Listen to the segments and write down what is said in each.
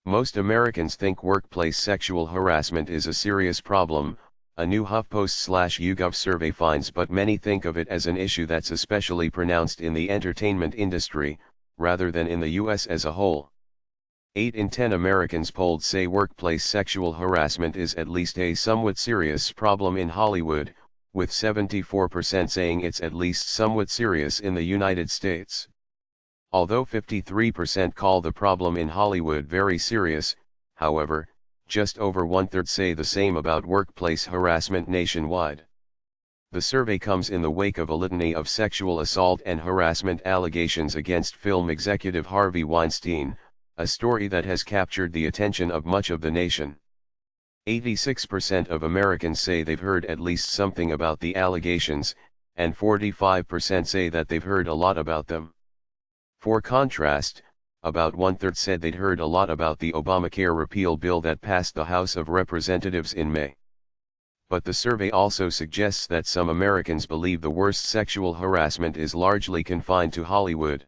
Most Americans think workplace sexual harassment is a serious problem, a new HuffPost/YouGov survey finds, but many think of it as an issue that's especially pronounced in the entertainment industry, rather than in the U.S. as a whole. 8 in 10 Americans polled say workplace sexual harassment is at least a somewhat serious problem in Hollywood, with 74% saying it's at least somewhat serious in the United States. Although 53% call the problem in Hollywood very serious, however, just over one-third say the same about workplace harassment nationwide. The survey comes in the wake of a litany of sexual assault and harassment allegations against film executive Harvey Weinstein, a story that has captured the attention of much of the nation. 86% of Americans say they've heard at least something about the allegations, and 45% say that they've heard a lot about them. For contrast, about one-third said they'd heard a lot about the Obamacare repeal bill that passed the House of Representatives in May. But the survey also suggests that some Americans believe the worst sexual harassment is largely confined to Hollywood.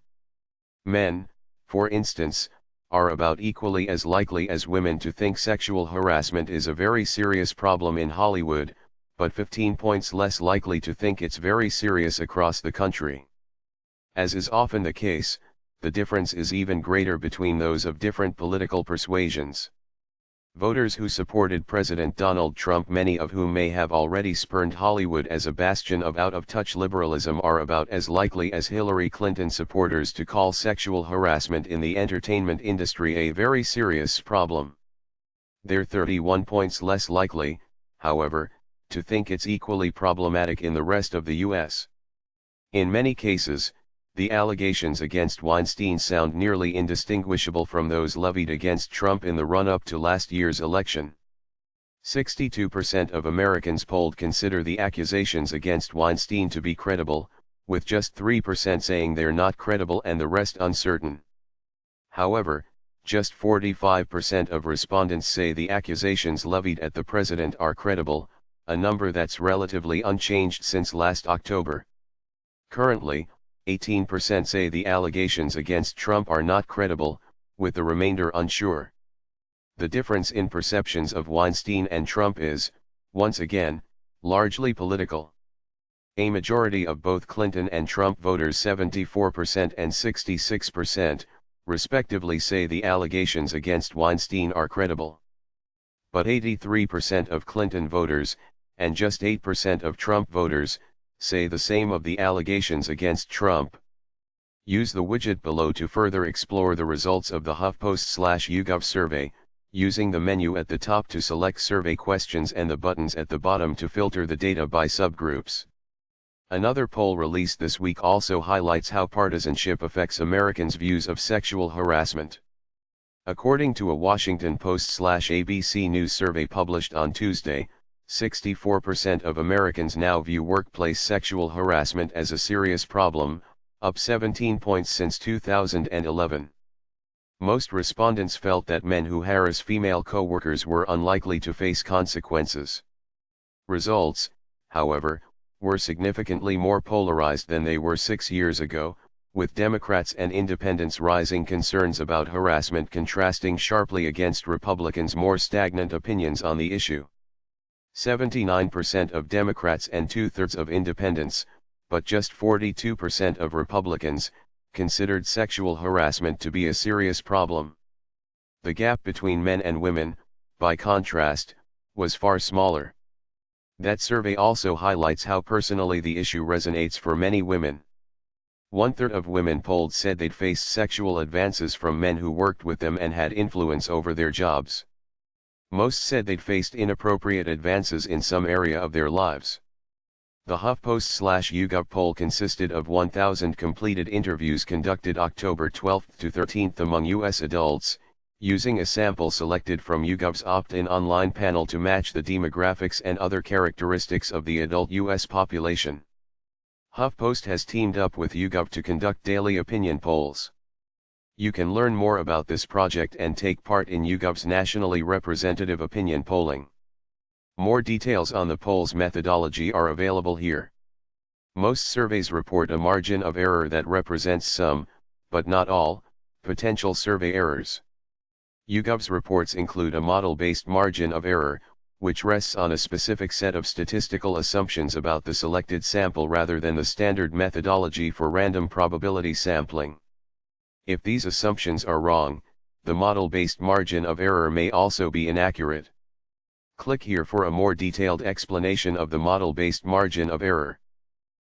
Men, for instance, are about equally as likely as women to think sexual harassment is a very serious problem in Hollywood, but 15 points less likely to think it's very serious across the country. As is often the case, the difference is even greater between those of different political persuasions. Voters who supported President Donald Trump, many of whom may have already spurned Hollywood as a bastion of out-of-touch liberalism, are about as likely as Hillary Clinton supporters to call sexual harassment in the entertainment industry a very serious problem. They're 31 points less likely, however, to think it's equally problematic in the rest of the U.S. In many cases, the allegations against Weinstein sound nearly indistinguishable from those levied against Trump in the run-up to last year's election. 62% of Americans polled consider the accusations against Weinstein to be credible, with just 3% saying they're not credible and the rest uncertain. However, just 45% of respondents say the accusations levied at the president are credible, a number that's relatively unchanged since last October. Currently, 18% say the allegations against Trump are not credible, with the remainder unsure. The difference in perceptions of Weinstein and Trump is, once again, largely political. A majority of both Clinton and Trump voters, 74% and 66%, respectively, say the allegations against Weinstein are credible. But 83% of Clinton voters, and just 8% of Trump voters, say the same of the allegations against Trump. Use the widget below to further explore the results of the HuffPost/YouGov survey, using the menu at the top to select survey questions and the buttons at the bottom to filter the data by subgroups. Another poll released this week also highlights how partisanship affects Americans' views of sexual harassment. According to a Washington Post/ABC News survey published on Tuesday, 64% of Americans now view workplace sexual harassment as a serious problem, up 17 points since 2011. Most respondents felt that men who harass female coworkers were unlikely to face consequences. Results, however, were significantly more polarized than they were 6 years ago, with Democrats and independents rising concerns about harassment contrasting sharply against Republicans' more stagnant opinions on the issue. 79% of Democrats and two-thirds of independents, but just 42% of Republicans, considered sexual harassment to be a serious problem. The gap between men and women, by contrast, was far smaller. That survey also highlights how personally the issue resonates for many women. One-third of women polled said they'd faced sexual advances from men who worked with them and had influence over their jobs. Most said they'd faced inappropriate advances in some area of their lives. The HuffPost/YouGov poll consisted of 1,000 completed interviews conducted October 12 to 13 among U.S. adults, using a sample selected from YouGov's opt-in online panel to match the demographics and other characteristics of the adult U.S. population. HuffPost has teamed up with YouGov to conduct daily opinion polls. You can learn more about this project and take part in YouGov's nationally representative opinion polling. More details on the poll's methodology are available here. Most surveys report a margin of error that represents some, but not all, potential survey errors. YouGov's reports include a model-based margin of error, which rests on a specific set of statistical assumptions about the selected sample rather than the standard methodology for random probability sampling. If these assumptions are wrong, the model-based margin of error may also be inaccurate. Click here for a more detailed explanation of the model-based margin of error.